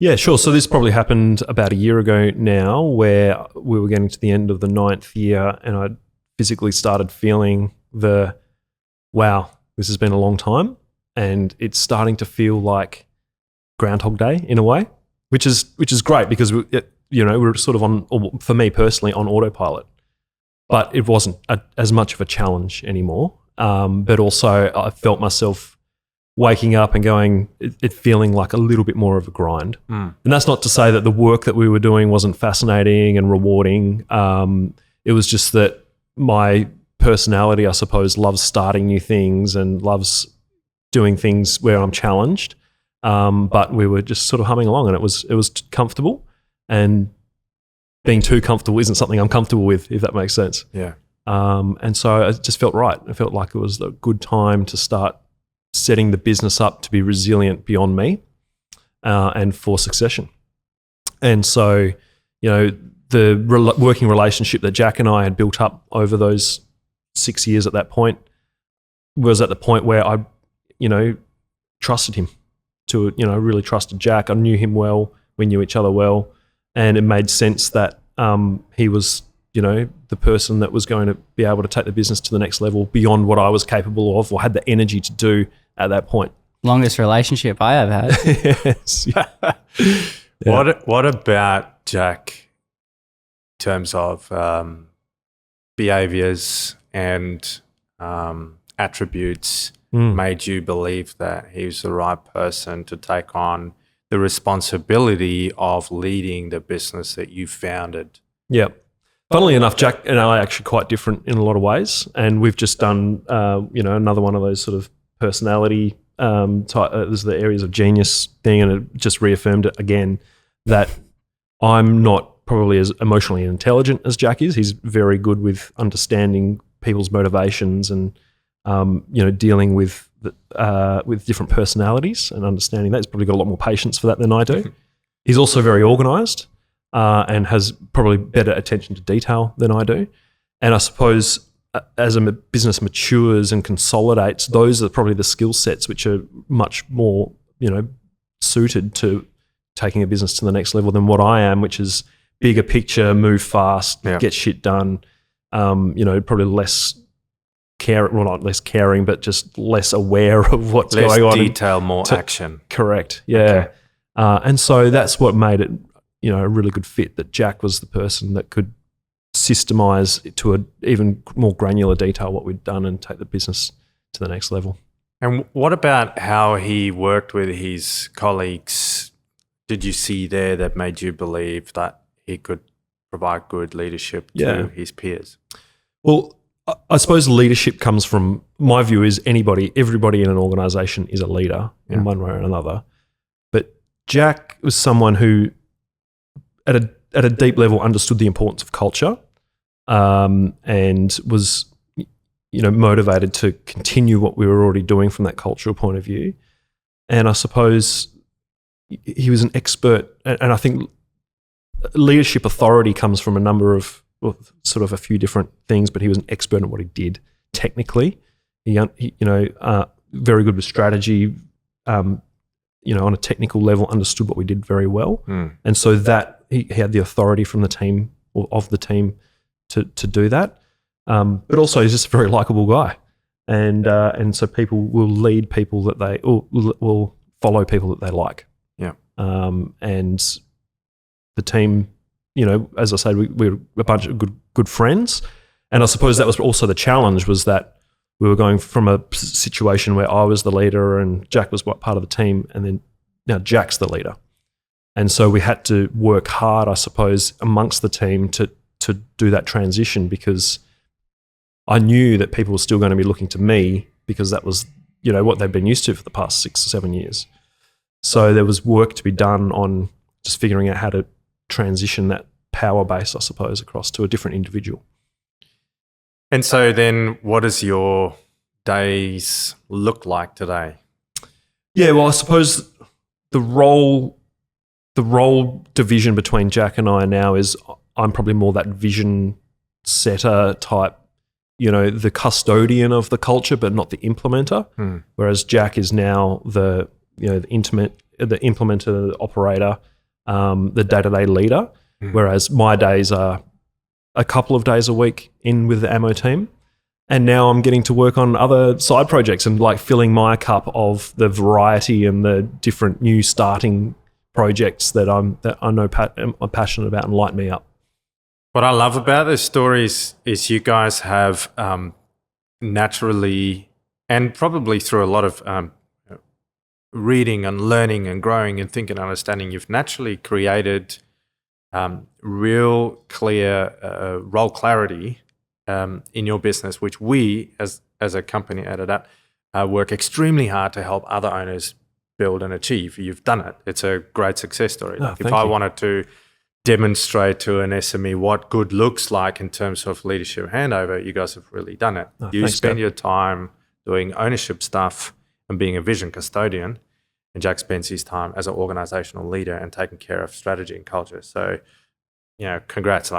Yeah, sure. So this probably happened about a year ago now, where we were getting to the end of the 9th year and I physically started feeling wow, this has been a long time, and it's starting to feel like Groundhog Day in a way, which is great because we're sort of on, or for me personally, on autopilot. But it wasn't as much of a challenge anymore. But also I felt myself waking up and going, it feeling like a little bit more of a grind. And that's not to say that the work that we were doing wasn't fascinating and rewarding. It was just that my personality, I suppose, loves starting new things and loves doing things where I'm challenged. But we were just sort of humming along, and it was comfortable, and being too comfortable isn't something I'm comfortable with, if that makes sense.
Yeah.
And so it just felt right. It felt like it was a good time to start setting the business up to be resilient beyond me and for succession. And so, the working relationship that Jack and I had built up over those 6 years at that point was at the point where I, trusted him really trusted Jack. I knew him well. We knew each other well. And it made sense that he was, the person that was going to be able to take the business to the next level beyond what I was capable of or had the energy to do at that point.
Longest relationship I ever had.
Yes.
Yeah. What about Jack in terms of behaviours and attributes made you believe that he was the right person to take on the responsibility of leading the business that you founded?
Yeah. Funnily enough, Jack and I are actually quite different in a lot of ways, and we've just done, another one of those sort of personality type. This is the areas of genius thing, and it just reaffirmed it again that I'm not probably as emotionally intelligent as Jack is. He's very good with understanding people's motivations and dealing with different personalities and understanding that. He's probably got a lot more patience for that than I do. He's also very organised and has probably better attention to detail than I do. And I suppose as a business matures and consolidates, those are probably the skill sets which are much more, suited to taking a business to the next level than what I am, which is bigger picture, move fast, get shit done, probably less not less caring, but just less aware of what's
less
going on.
Less detail, more action.
Correct, yeah. Okay. And so that's what made it, a really good fit, that Jack was the person that could systemize it to an even more granular detail what we'd done and take the business to the next level.
And what about how he worked with his colleagues? Did you see there that made you believe that he could provide good leadership to his peers?
Well, I suppose leadership comes from, my view is everybody in an organisation is a leader in one way or another. But Jack was someone who, at a deep level, understood the importance of culture and was, motivated to continue what we were already doing from that cultural point of view. And I suppose he was an expert, and I think leadership authority comes from a number of, sort of a few different things, but he was an expert in what he did technically. He very good with strategy, on a technical level, understood what we did very well. And so that he had the authority from the team or of the team to do that. But also he's just a very likable guy. And so people will lead people that they, or will follow people that they like.
Yeah.
And the team, as I said, we're a bunch of good friends. And I suppose that was also the challenge, was that we were going from a situation where I was the leader and Jack was part of the team, and then now Jack's the leader. And so we had to work hard, I suppose, amongst the team to do that transition, because I knew that people were still going to be looking to me, because that was, what they've been used to for the past 6 or 7 years. So there was work to be done on just figuring out how to transition that power base, I suppose, across to a different individual.
And so then what does your days look like today?
Yeah, well, I suppose the role division between Jack and I now is I'm probably more that vision setter type, the custodian of the culture, but not the implementer. Whereas Jack is now the implementer, the operator, the day-to-day leader. Whereas my days are a couple of days a week in with the ammo team. And now I'm getting to work on other side projects and like filling my cup of the variety and the different new starting projects that I know I'm passionate about and light me up.
What I love about this story is you guys have naturally, and probably through a lot of reading and learning and growing and thinking and understanding, you've naturally created real clear role clarity in your business, which we as a company at Adapt work extremely hard to help other owners build and achieve. You've done it. It's a great success story. Like if I wanted to demonstrate to an SME what good looks like in terms of leadership handover, you guys have really done it. You spend your time doing ownership stuff and being a vision custodian, and Jack spends his time as an organizational leader and taking care of strategy and culture. So, congrats.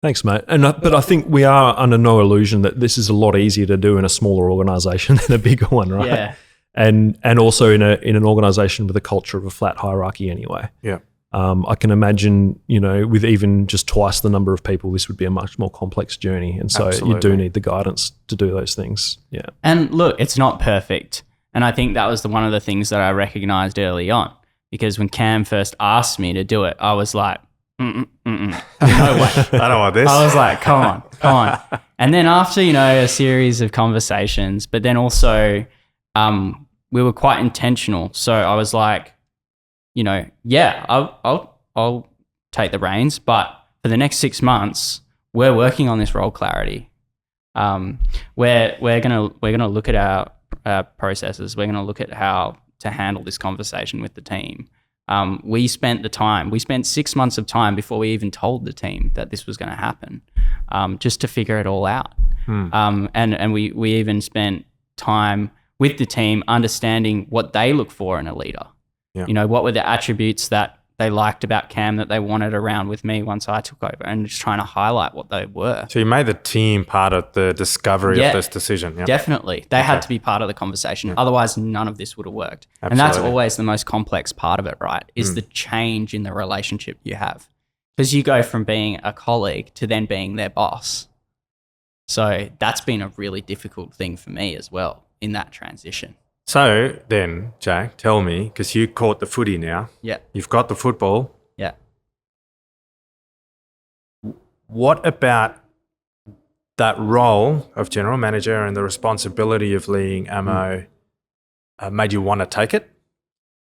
Thanks, mate. But I think we are under no illusion that this is a lot easier to do in a smaller organization than a bigger one, right?
Yeah.
And also in an organization with a culture of a flat hierarchy anyway.
Yeah.
I can imagine, with even just twice the number of people, this would be a much more complex journey. And so you do need the guidance to do those things. Yeah.
And look, it's not perfect. And I think that was one of the things that I recognized early on, because when Cam first asked me to do it, I was like, no way.
I don't want this.
I was like, come on. And then after, a series of conversations, but then also we were quite intentional. So I was like, I'll take the reins, but for the next 6 months, we're working on this role clarity. We're gonna look at our processes. We're gonna look at how to handle this conversation with the team. We spent 6 months of time before we even told the team that this was going to happen, just to figure it all out. And we even spent time with the team understanding what they look for in a leader. Yeah. What were the attributes that they liked about Cam that they wanted around with me once I took over, and just trying to highlight what they were.
So you made the team part of the discovery of this decision. Yeah.
Definitely. They had to be part of the conversation. Yeah. Otherwise, none of this would have worked. Absolutely. And that's always the most complex part of it, right? Is the change in the relationship you have. Because you go from being a colleague to then being their boss. So that's been a really difficult thing for me as well in that transition.
So then, Jack, tell me, because you caught the footy now.
Yeah.
You've got the football.
Yeah.
What about that role of general manager and the responsibility of leading ammo made you want to take it?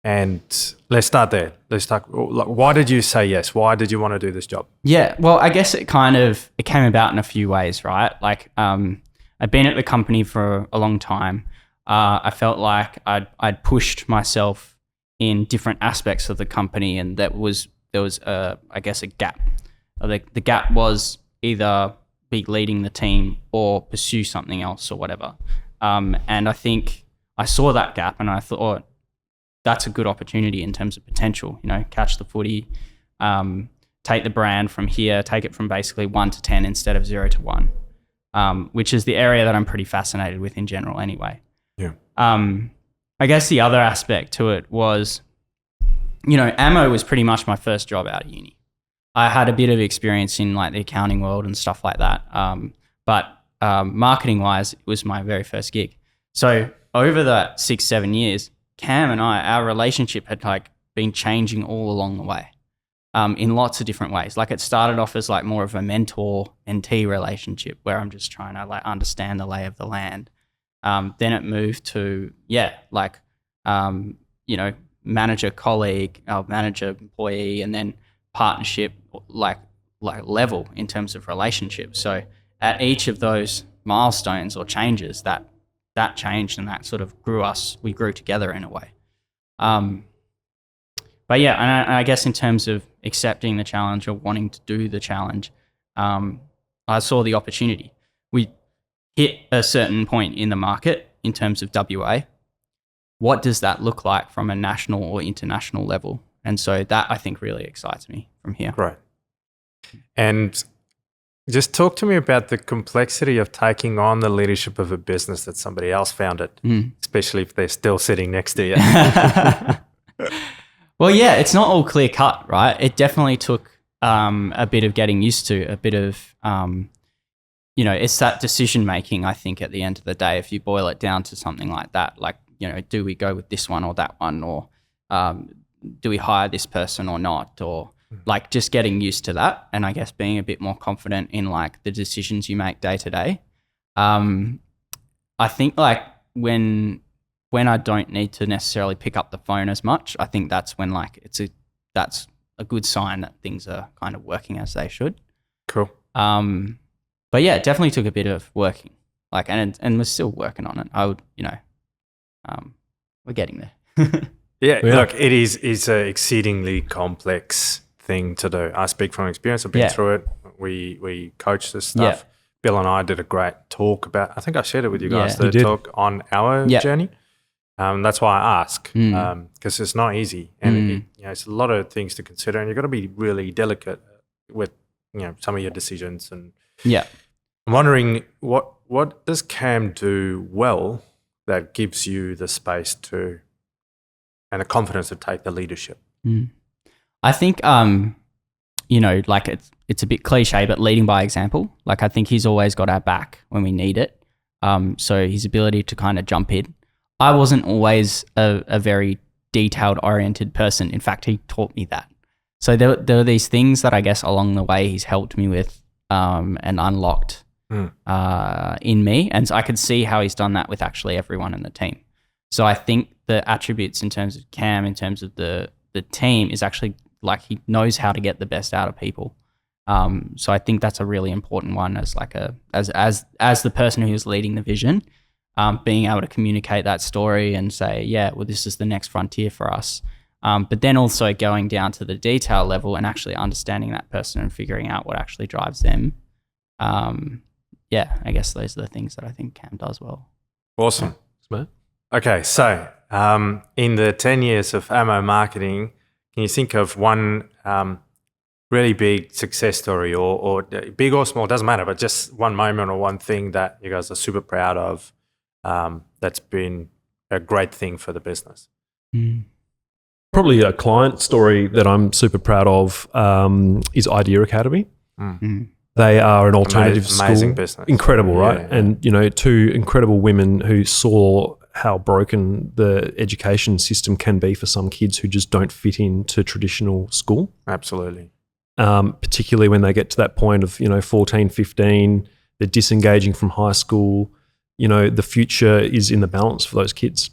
And let's start there. Why did you say yes? Why did you want to do this job?
Yeah, well, I guess it came about in a few ways, right? Like I'd been at the company for a long time. I felt like I'd pushed myself in different aspects of the company, and there was a gap. The gap was either be leading the team or pursue something else or whatever. And I think I saw that gap, and I thought, that's a good opportunity in terms of potential. Catch the footy, take the brand from here, take it from basically 1 to 10 instead of 0 to 1, which is the area that I'm pretty fascinated with in general anyway.
Yeah.
I guess the other aspect to it was, ammo was pretty much my first job out of uni. I had a bit of experience in like the accounting world and stuff like that. But marketing wise, it was my very first gig. So over that 6-7 years, Cam and our relationship had like been changing all along the way, in lots of different ways. Like it started off as like more of a mentor-mentee relationship where I'm just trying to like understand the lay of the land. Then it moved to, manager-colleague, manager-employee, and then partnership, like level in terms of relationship. So at each of those milestones or changes, that changed, and that sort of we grew together in a way. But yeah, and I guess in terms of accepting the challenge or wanting to do the challenge, I saw the opportunity. We hit a certain point in the market in terms of WA. what does that look like from a national or international level? And so that I think really excites me from here.
Right. And just talk to me about the complexity of taking on the leadership of a business that somebody else founded, especially if they're still sitting next to you.
Well, yeah, it's not all clear cut, right? It definitely took a bit of getting used to, a bit of, it's that decision making, I think, at the end of the day, if you boil it down to something like that, like, do we go with this one or that one, or do we hire this person or not, or like just getting used to that, and I guess being a bit more confident in like the decisions you make day to day. I think like when I don't need to necessarily pick up the phone as much, I think that's when like that's a good sign that things are kind of working as they should.
Cool.
But yeah, it definitely took a bit of working, like, and we're still working on it. I would, we're getting there.
Yeah, look, it's an exceedingly complex thing to do. I speak from experience. I've been through it. We coach this stuff.
Yeah.
Bill and I did a great talk about, I think I shared it with you guys,
Yeah.
the talk on our journey. That's why I ask, because it's not easy. And it's a lot of things to consider, and you've got to be really delicate with some of your decisions. And I'm wondering, what does Cam do well that gives you the space to and the confidence to take the leadership?
I think, like it's a bit cliche, but leading by example. Like I think he's always got our back when we need it. So his ability to kind of jump in. I wasn't always a very detailed oriented person. In fact, he taught me that. So there are these things that I guess along the way he's helped me with and unlocked in me. And so I could see how he's done that with actually everyone in the team. So I think the attributes in terms of Cam, in terms of the team, is actually like he knows how to get the best out of people. So I think that's a really important one as like as the person who's leading the vision, being able to communicate that story and say, yeah, well, this is the next frontier for us. But then also going down to the detail level and actually understanding that person and figuring out what actually drives them. I guess those are the things that I think Cam does well.
Awesome.
Yeah.
Okay, so in the 10 years of ammo marketing, can you think of one really big success story or big or small, doesn't matter, but just one moment or one thing that you guys are super proud of that's been a great thing for the business?
Probably a client story that I'm super proud of is Idea Academy. They are an alternative
amazing
school.
Business.
Incredible, right?
Yeah.
And, two incredible women who saw how broken the education system can be for some kids who just don't fit into traditional school.
Absolutely.
Particularly when they get to that point of, 14, 15, they're disengaging from high school. The future is in the balance for those kids.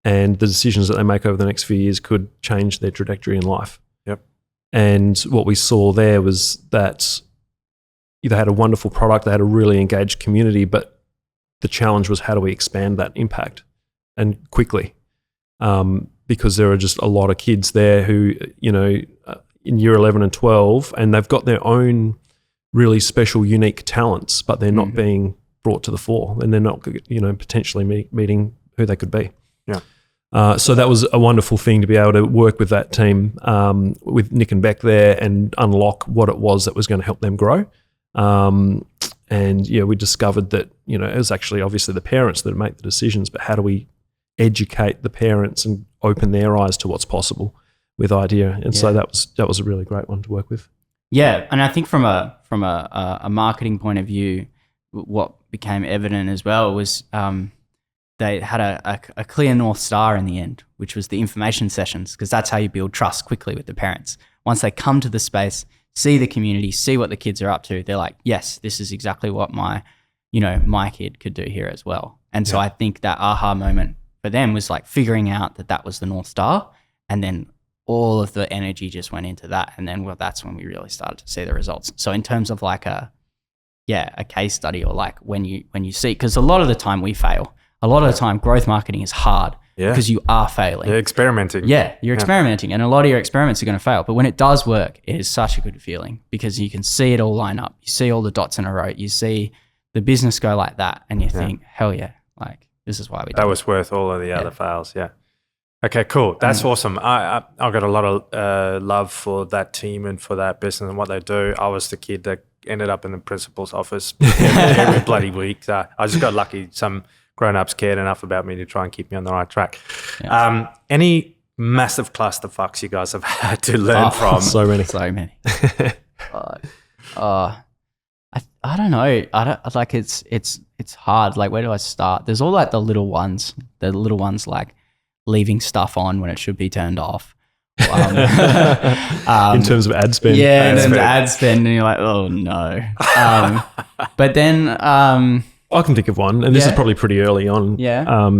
And the decisions that they make over the next few years could change their trajectory in life.
Yep.
And what we saw there was that they had a wonderful product, they had a really engaged community, but the challenge was how do we expand that impact and quickly? Because there are just a lot of kids there who, in year 11 and 12, and they've got their own really special, unique talents, but they're not being brought to the fore, and they're not, potentially meeting who they could be.
Yeah.
So that was a wonderful thing to be able to work with that team, with Nick and Beck there, and unlock what it was that was going to help them grow. And we discovered that, it was actually obviously the parents that make the decisions, but how do we educate the parents and open their eyes to what's possible with Idea? And so that was a really great one to work with. Yeah.
And I think from a marketing point of view, what became evident as well was they had a clear North Star in the end, which was the information sessions, because that's how you build trust quickly with the parents. Once they come to the space, see the community, see what the kids are up to, they're like, yes, this is exactly what my kid could do here as well. And so I think that aha moment for them was like figuring out that was the North Star, and then all of the energy just went into that. And then, that's when we really started to see the results. So in terms of like a case study, or like when you see, because a lot of the time we fail. A lot of the time growth marketing is hard because you are failing.
You're experimenting.
Yeah, you're experimenting, and a lot of your experiments are going to fail. But when it does work, it is such a good feeling because you can see it all line up. You see all the dots in a row. You see the business go like that, and you think, hell yeah, like This is why we did
That was worth all of the other fails. Yeah. Okay, cool. That's awesome. I've got a lot of love for that team and for that business and what they do. I was the kid that ended up in the principal's office every bloody week. So I just got lucky. Some grown-ups cared enough about me to try and keep me on the right track. Yeah. Any massive clusterfucks you guys have had to learn from?
So many.
I don't know. I don't like it's hard. Like, where do I start? There's all like the little ones like leaving stuff on when it should be turned off.
In terms of ad spend.
Yeah, and then the ad spend, and you're like, oh no. But then
I can think of one, and this is probably pretty early on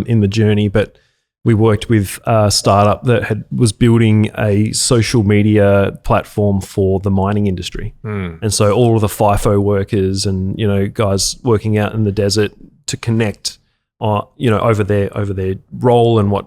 in the journey, but we worked with a startup that was building a social media platform for the mining industry. And so all of the FIFO workers and, guys working out in the desert to connect, over their role and what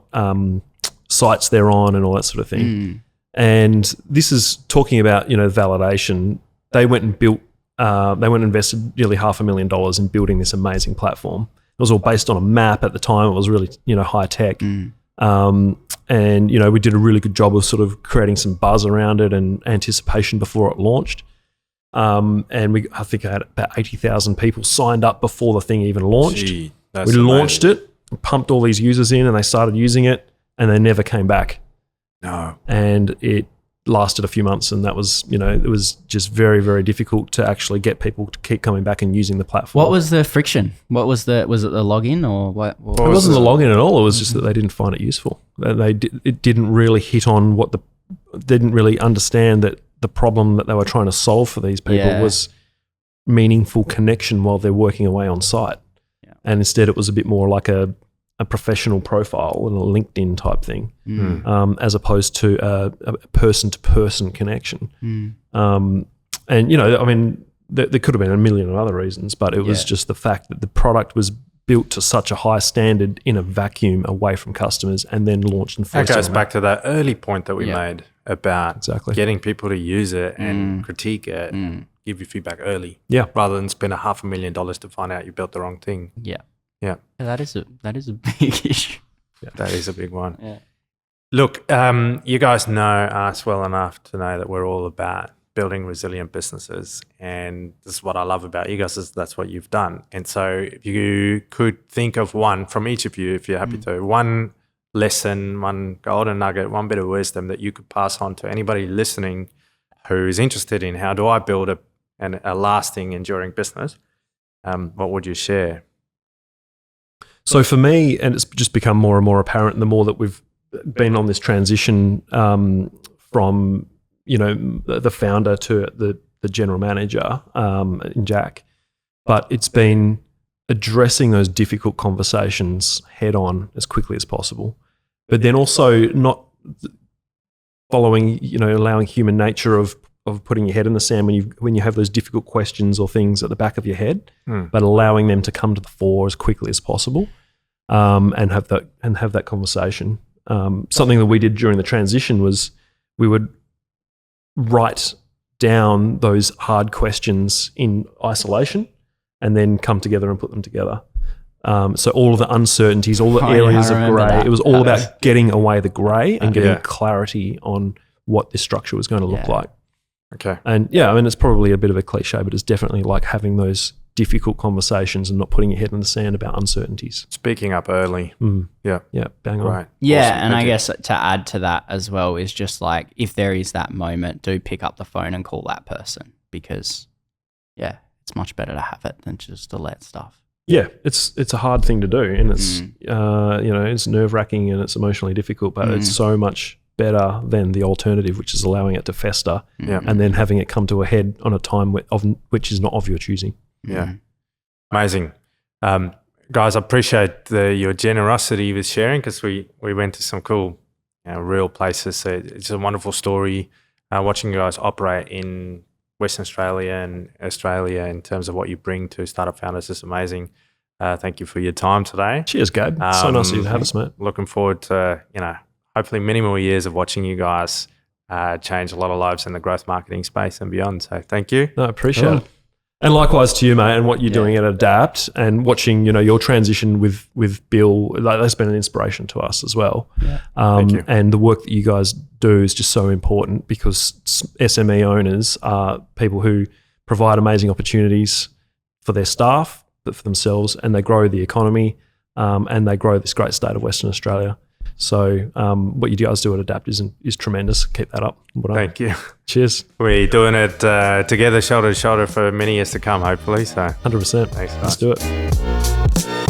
sites they're on and all that sort of thing. And this is talking about, validation. They went and invested nearly $500,000 in building this amazing platform. It was all based on a map at the time. It was really, high tech. And, we did a really good job of sort of creating some buzz around it and anticipation before it launched. And I think I had about 80,000 people signed up before the thing even launched.
Gee,
we launched it, pumped all these users in, and they started using it, and they never came back.
No.
And it lasted a few months, and that was, it was just very, very difficult to actually get people to keep coming back and using the platform.
What was the friction? Was it the login or what?
It wasn't the login at all. It was just that they didn't find it useful. It didn't really hit on didn't really understand that the problem that they were trying to solve for these people was meaningful connection while they're working away on site. Yeah. And instead it was a bit more like a professional profile and a LinkedIn type thing, as opposed to a person-to-person connection. And, there could have been a million other reasons, but it was just the fact that the product was built to such a high standard in a vacuum away from customers and then launched and
that goes back to that early point that we made about getting people to use it and critique it, give you feedback early, rather than spend $500,000 to find out you built the wrong thing. Yeah,
that is a big issue.
Yeah. That is a big one. Yeah. Look, you guys know us well enough to know that we're all about building resilient businesses, and this is what I love about you guys, is that's what you've done. And so if you could think of one from each of you, if you're happy to, one lesson, one golden nugget, one bit of wisdom that you could pass on to anybody listening who's interested in how do I build a lasting, enduring business, what would you share?
So for me, and it's just become more and more apparent the more that we've been on this transition from, the founder to the general manager in Jack, but it's been addressing those difficult conversations head on as quickly as possible, but then also not following, allowing human nature of putting your head in the sand when you have those difficult questions or things at the back of your head, but allowing them to come to the fore as quickly as possible, and have that conversation. Something that we did during the transition was we would write down those hard questions in isolation and then come together and put them together. So all of the uncertainties, all the areas of grey, it was all about getting away the grey and getting clarity on what this structure was going to look like.
Okay.
And it's probably a bit of a cliche, but it's definitely like having those difficult conversations and not putting your head in the sand about uncertainties.
Speaking up early. Yeah.
Bang on.
Right.
Yeah, awesome. And I guess to add to that as well is just like, if there is that moment, do pick up the phone and call that person, because it's much better to have it than just to let stuff.
Yeah, it's a hard thing to do, and it's it's nerve-wracking and it's emotionally difficult, but it's so much better than the alternative, which is allowing it to fester and then having it come to a head on a time which is not of your choosing.
Yeah. Amazing. Guys, I appreciate your generosity with sharing, because we went to some cool, real places. So it's a wonderful story watching you guys operate in Western Australia and Australia in terms of what you bring to startup founders is amazing. Thank you for your time today.
Cheers, Gabe. So nice of you to have us, mate.
Looking forward to, hopefully many more years of watching you guys change a lot of lives in the growth marketing space and beyond. So thank you.
No, I appreciate it. And likewise to you, mate, and what you're doing at Adapt and watching, your transition with Bill, like that's been an inspiration to us as well.
Yeah.
Thank you.
And the work that you guys do is just so important because SME owners are people who provide amazing opportunities for their staff, but for themselves, and they grow the economy and they grow this great state of Western Australia. So what you guys do at Adapt is tremendous. Keep that up.
Thank you.
Cheers.
We're doing it together, shoulder to shoulder, for many years to come, hopefully. So
100%.
Thanks,
Let's do it.